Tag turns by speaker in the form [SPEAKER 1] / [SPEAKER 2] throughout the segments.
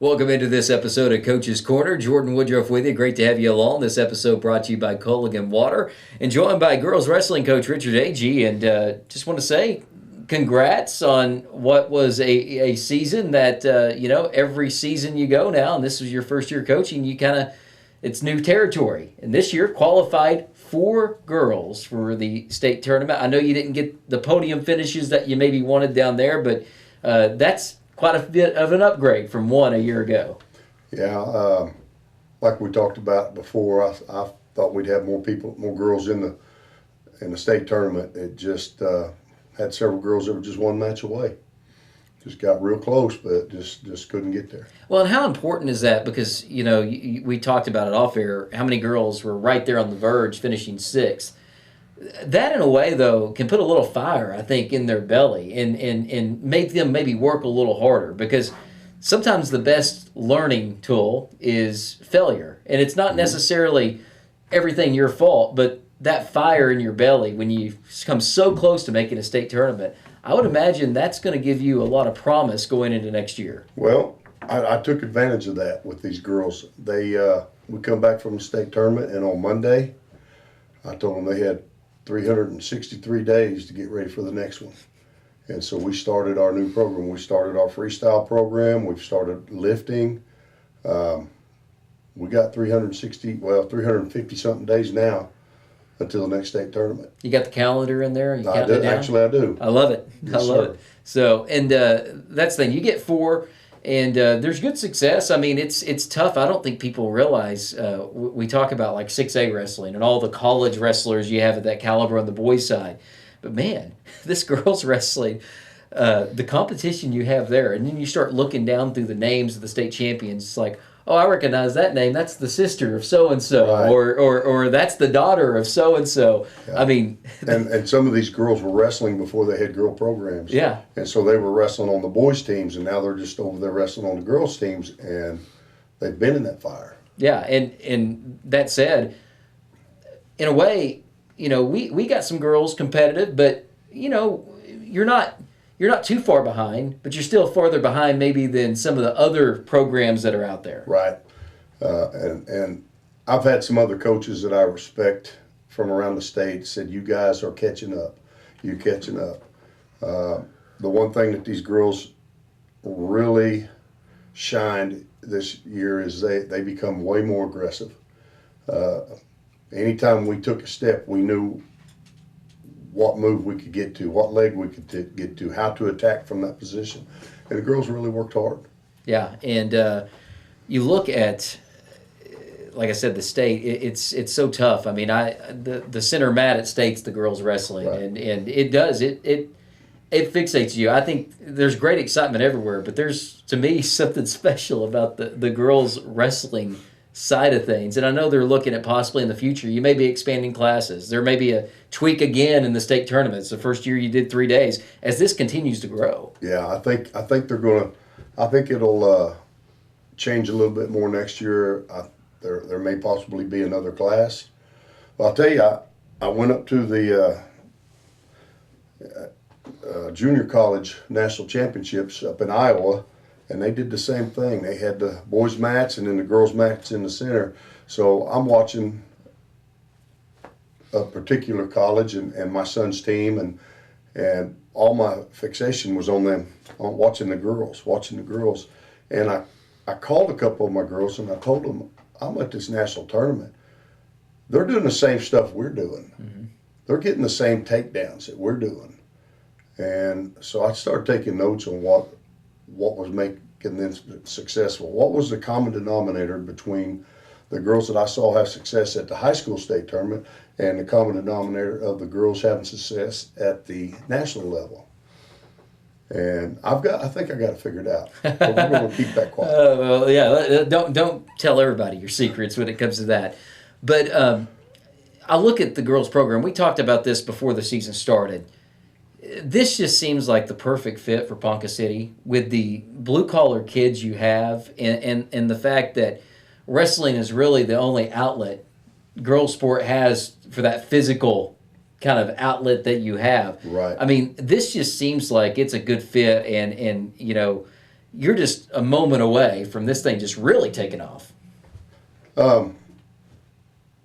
[SPEAKER 1] Welcome into this episode of Coach's Corner. Jordan Woodruff with you. Great to have you along. This episode brought to you by Culligan Water and joined by girls wrestling coach Richard Agee. And just want to say congrats on what was a season that, every season you go now, and this was your first year coaching, it's new territory. And this year qualified 4 girls for the state tournament. I know you didn't get the podium finishes that you maybe wanted down there, but that's quite a bit of an upgrade from 1 a year ago.
[SPEAKER 2] Yeah, like we talked about before, I thought we'd have more girls in the state tournament. It just had several girls that were just one match away. Just got real close, but just couldn't get there.
[SPEAKER 1] Well, and how important is that? Because, we talked about it off air, how many girls were right there on the verge, finishing 6th. That, in a way, though, can put a little fire, I think, in their belly and make them maybe work a little harder, because sometimes the best learning tool is failure. And it's not necessarily everything your fault, but that fire in your belly when you come so close to making a state tournament, I would imagine that's going to give you a lot of promise going into next year.
[SPEAKER 2] Well, I took advantage of that with these girls. We come back from the state tournament, and on Monday, I told them they had 363 days to get ready for the next one. And so we started our new program. We started our freestyle program. We've started lifting. We got 350 something days now until the next state tournament.
[SPEAKER 1] You got the calendar in there?
[SPEAKER 2] I do. Actually, I do.
[SPEAKER 1] I love it.
[SPEAKER 2] Yes,
[SPEAKER 1] I love
[SPEAKER 2] sir.
[SPEAKER 1] it. So, and that's the thing. You get 4, and there's good success. I mean, it's tough. I don't think people realize. We talk about like 6A wrestling and all the college wrestlers you have at that caliber on the boys' side. But man, this girls wrestling, the competition you have there, and then you start looking down through the names of the state champions. It's like, oh, I recognize that name. That's the sister of so-and-so,
[SPEAKER 2] Right.
[SPEAKER 1] or that's the daughter of so-and-so.
[SPEAKER 2] Yeah.
[SPEAKER 1] I mean...
[SPEAKER 2] and some of these girls were wrestling before they had girl programs.
[SPEAKER 1] Yeah.
[SPEAKER 2] And so they were wrestling on the boys' teams, and now they're just over there wrestling on the girls' teams, and they've been in that fire.
[SPEAKER 1] Yeah, and that said, in a way, we got some girls competitive, but, you're not too far behind, but you're still farther behind maybe than some of the other programs that are out there.
[SPEAKER 2] Right. And I've had some other coaches that I respect from around the state said, you guys are catching up. You're catching up. The one thing that these girls really shined this year is they become way more aggressive. Anytime we took a step, we knew what move we could get to, what leg we could get to, how to attack from that position. And the girls really worked hard.
[SPEAKER 1] Yeah, and you look at, like I said, the state, it's so tough. I mean, the center mat at state's the girls wrestling,
[SPEAKER 2] Right.
[SPEAKER 1] and it does. It fixates you. I think there's great excitement everywhere, but there's, to me, something special about the girls wrestling side of things. And I know they're looking at possibly in the future, you may be expanding classes. There may be a tweak again in the state tournaments. The first year you did 3 days. As this continues to grow.
[SPEAKER 2] Yeah, I think they're gonna. I think it'll change a little bit more next year. There may possibly be another class. Well, I'll tell you, I went up to the junior college national championships up in Iowa, and they did the same thing. They had the boys' mats and then the girls' mats in the center. So I'm watching a particular college and my son's team, and all my fixation was on them, on watching the girls. And I called a couple of my girls and I told them, I'm at this national tournament. They're doing the same stuff we're doing. Mm-hmm. They're getting the same takedowns that we're doing. And so I started taking notes on what was making them successful. What was the common denominator between the girls that I saw have success at the high school state tournament and the common denominator of the girls having success at the national level? And I think I got it figured out. But we're going to keep that quiet.
[SPEAKER 1] Well, yeah. Don't tell everybody your secrets when it comes to that. But I look at the girls' program. We talked about this before the season started. This just seems like the perfect fit for Ponca City with the blue-collar kids you have and the fact that wrestling is really the only outlet girls' sport has for that physical kind of outlet that you have.
[SPEAKER 2] Right.
[SPEAKER 1] I mean, this just seems like it's a good fit, and you're just a moment away from this thing just really taking off.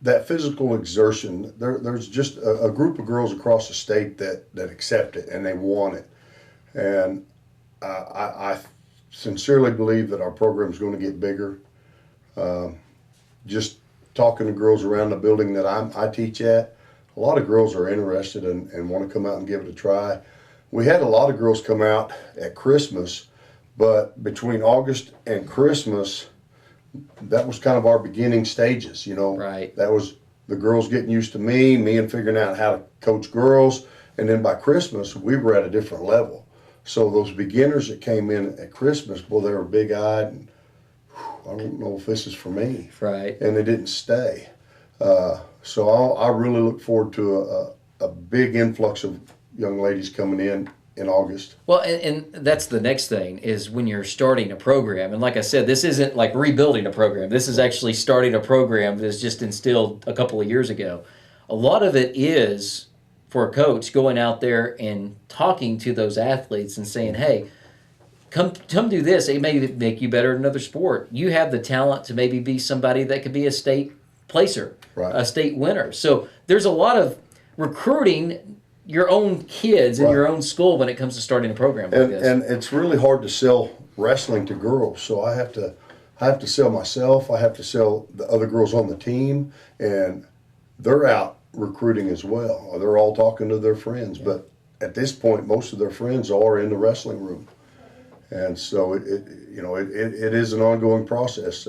[SPEAKER 2] That physical exertion, there's just a group of girls across the state that accept it and they want it. And I sincerely believe that our program is going to get bigger. Just talking to girls around the building that I teach at, a lot of girls are interested and want to come out and give it a try. We had a lot of girls come out at Christmas, but between August and Christmas, that was kind of our beginning stages, you know.
[SPEAKER 1] Right.
[SPEAKER 2] That was the girls getting used to me and figuring out how to coach girls. And then by Christmas, we were at a different level. So those beginners that came in at Christmas, boy, they were big-eyed and, I don't know if this is for me.
[SPEAKER 1] Right.
[SPEAKER 2] And they didn't stay. So I really look forward to a big influx of young ladies coming in August.
[SPEAKER 1] Well, and that's the next thing is when you're starting a program. And like I said, this isn't like rebuilding a program. This is actually starting a program that's just instilled a couple of years ago. A lot of it is for a coach going out there and talking to those athletes and saying, hey, come do this. It may make you better in another sport. You have the talent to maybe be somebody that could be a state placer,
[SPEAKER 2] Right.
[SPEAKER 1] a state winner. So there's a lot of recruiting your own kids in
[SPEAKER 2] Right.
[SPEAKER 1] your own school when it comes to starting a program like this.
[SPEAKER 2] And it's really hard to sell wrestling to girls. So I have to sell myself. I have to sell the other girls on the team, and they're out recruiting as well. They're all talking to their friends, but at this point, most of their friends are in the wrestling room, and so it is an ongoing process.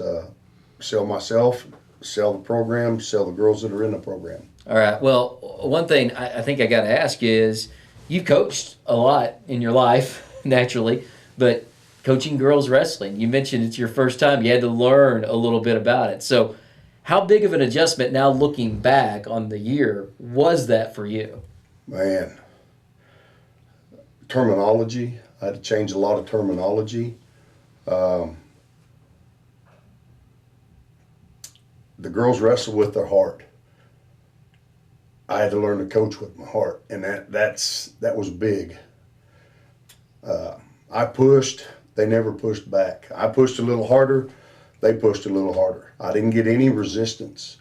[SPEAKER 2] Sell myself, sell the program, sell the girls that are in the program.
[SPEAKER 1] All right. Well, one thing I think I got to ask you is you've coached a lot in your life, naturally, but coaching girls wrestling, you mentioned it's your first time. You had to learn a little bit about it. So how big of an adjustment now looking back on the year was that for you?
[SPEAKER 2] Man, terminology. I had to change a lot of terminology. The girls wrestle with their heart. I had to learn to coach with my heart, and that was big. I pushed, they never pushed back. I pushed a little harder, they pushed a little harder. I didn't get any resistance.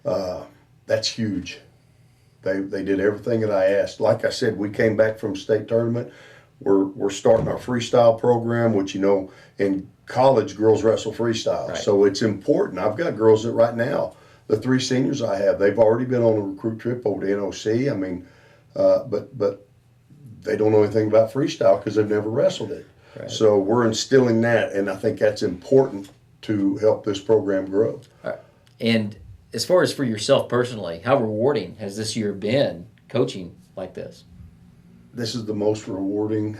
[SPEAKER 2] That's huge. They did everything that I asked. Like I said, we came back from state tournament. We're starting our freestyle program, which, you know, in college, girls wrestle freestyle.
[SPEAKER 1] Right.
[SPEAKER 2] So it's important. I've got girls that right now, the 3 seniors I have, they've already been on a recruit trip over to NOC. I mean, but they don't know anything about freestyle because they've never wrestled it.
[SPEAKER 1] Right.
[SPEAKER 2] So we're instilling that, and I think that's important to help this program grow.
[SPEAKER 1] All right. And as far as for yourself personally, how rewarding has this year been coaching like this?
[SPEAKER 2] This is the most rewarding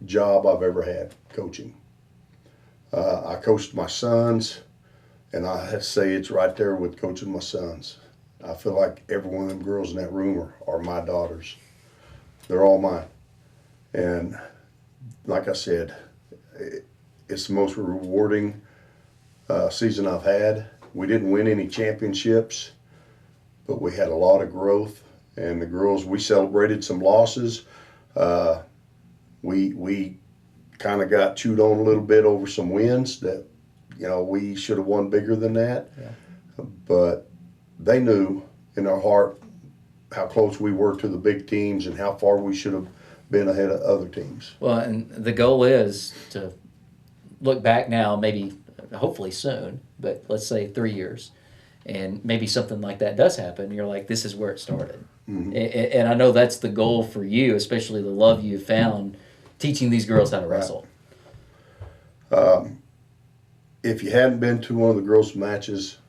[SPEAKER 2] job I've ever had, coaching. I coached my sons, and I have to say it's right there with coaching my sons. I feel like every one of them girls in that room are my daughters. They're all mine. And like I said, it's the most rewarding season I've had. We didn't win any championships, but we had a lot of growth. And the girls, we celebrated some losses. We kind of got chewed on a little bit over some wins that, you know, we should have won bigger than that. Yeah. But they knew in their heart how close we were to the big teams and how far we should have been ahead of other teams.
[SPEAKER 1] Well, and the goal is to look back now, maybe, hopefully soon, but let's say 3 years, and maybe something like that does happen. You're like, this is where it started. Mm-hmm. And I know that's the goal for you, especially the love you found teaching these girls how to wrestle.
[SPEAKER 2] If you hadn't been to one of the girls' matches,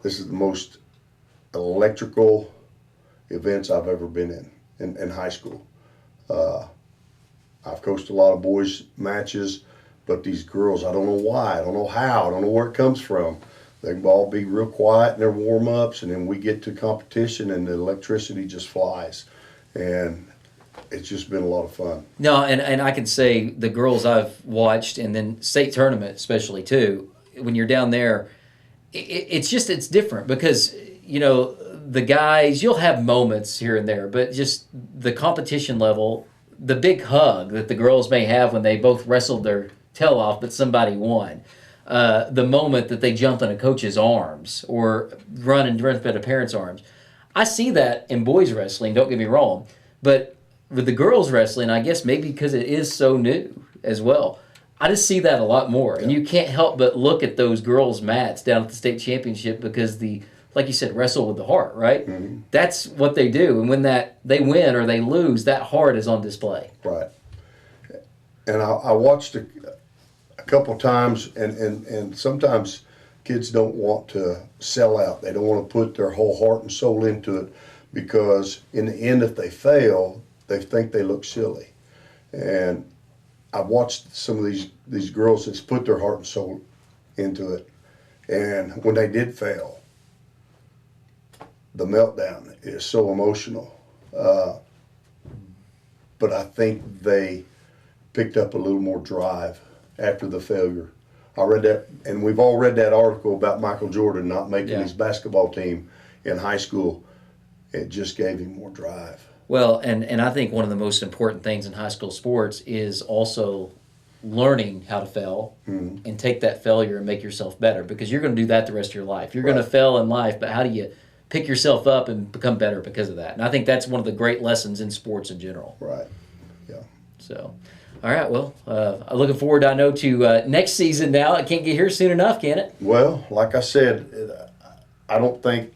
[SPEAKER 2] this is the most electrical events I've ever been in high school. I've coached a lot of boys' matches, but these girls, I don't know why, I don't know how, I don't know where it comes from. They can all be real quiet in their warm-ups, and then we get to competition, and the electricity just flies. And it's just been a lot of fun.
[SPEAKER 1] No, and I can say the girls I've watched, and then state tournament especially too, when you're down there, it's different because, you know, the guys, you'll have moments here and there, but just the competition level, the big hug that the girls may have when they both wrestled their tail off, but somebody won. The moment that they jump in a coach's arms or run in a parent's arms. I see that in boys wrestling, don't get me wrong. But with the girls wrestling, I guess maybe because it is so new as well, I just see that a lot more. And you can't help but look at those girls' mats down at the state championship because like you said, wrestle with the heart, right?
[SPEAKER 2] Mm-hmm.
[SPEAKER 1] That's what they do. And when they win or they lose, that heart is on display.
[SPEAKER 2] Right. And I watched a couple times, and sometimes kids don't want to sell out. They don't want to put their whole heart and soul into it because in the end, if they fail, they think they look silly. And I watched some of these girls that's put their heart and soul into it, and when they did fail, the meltdown is so emotional. But I think they picked up a little more drive after the failure. I read that, and we've all read that article about Michael Jordan not making his basketball team in high school. It just gave him more drive.
[SPEAKER 1] Well, and I think one of the most important things in high school sports is also learning how to fail and take that failure and make yourself better, because you're going to do that the rest of your life. You're going to fail in life, but how do you pick yourself up and become better because of that? And I think that's one of the great lessons in sports in general.
[SPEAKER 2] Right. Yeah.
[SPEAKER 1] So, all right. Well, I'm looking forward, I know, to next season now. It can't get here soon enough, can it?
[SPEAKER 2] Well, like I said, I don't think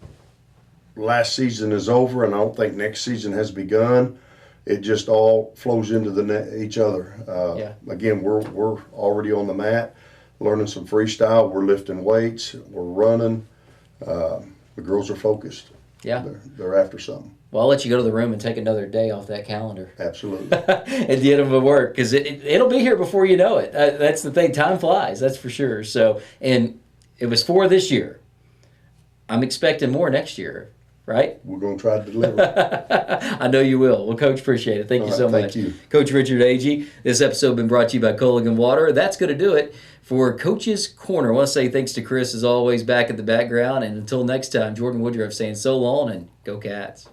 [SPEAKER 2] last season is over, and I don't think next season has begun. It just all flows into each other. Again, we're already on the mat, learning some freestyle. We're lifting weights. We're running. The girls are focused.
[SPEAKER 1] Yeah.
[SPEAKER 2] They're after something.
[SPEAKER 1] Well, I'll let you go to the room and take another day off that calendar.
[SPEAKER 2] Absolutely.
[SPEAKER 1] At the end of the work, because it'll be here before you know it. That's the thing. Time flies, that's for sure. So, and it was 4 this year. I'm expecting more next year, right?
[SPEAKER 2] We're going to try to deliver.
[SPEAKER 1] I know you will. Well, Coach, appreciate it. Thank you so much.
[SPEAKER 2] Thank you.
[SPEAKER 1] Coach Richard Agee. This episode has been brought to you by Colligan Water. That's going to do it for Coach's Corner. I want to say thanks to Chris, as always, back at the background. And until next time, Jordan Woodruff saying so long and go Cats.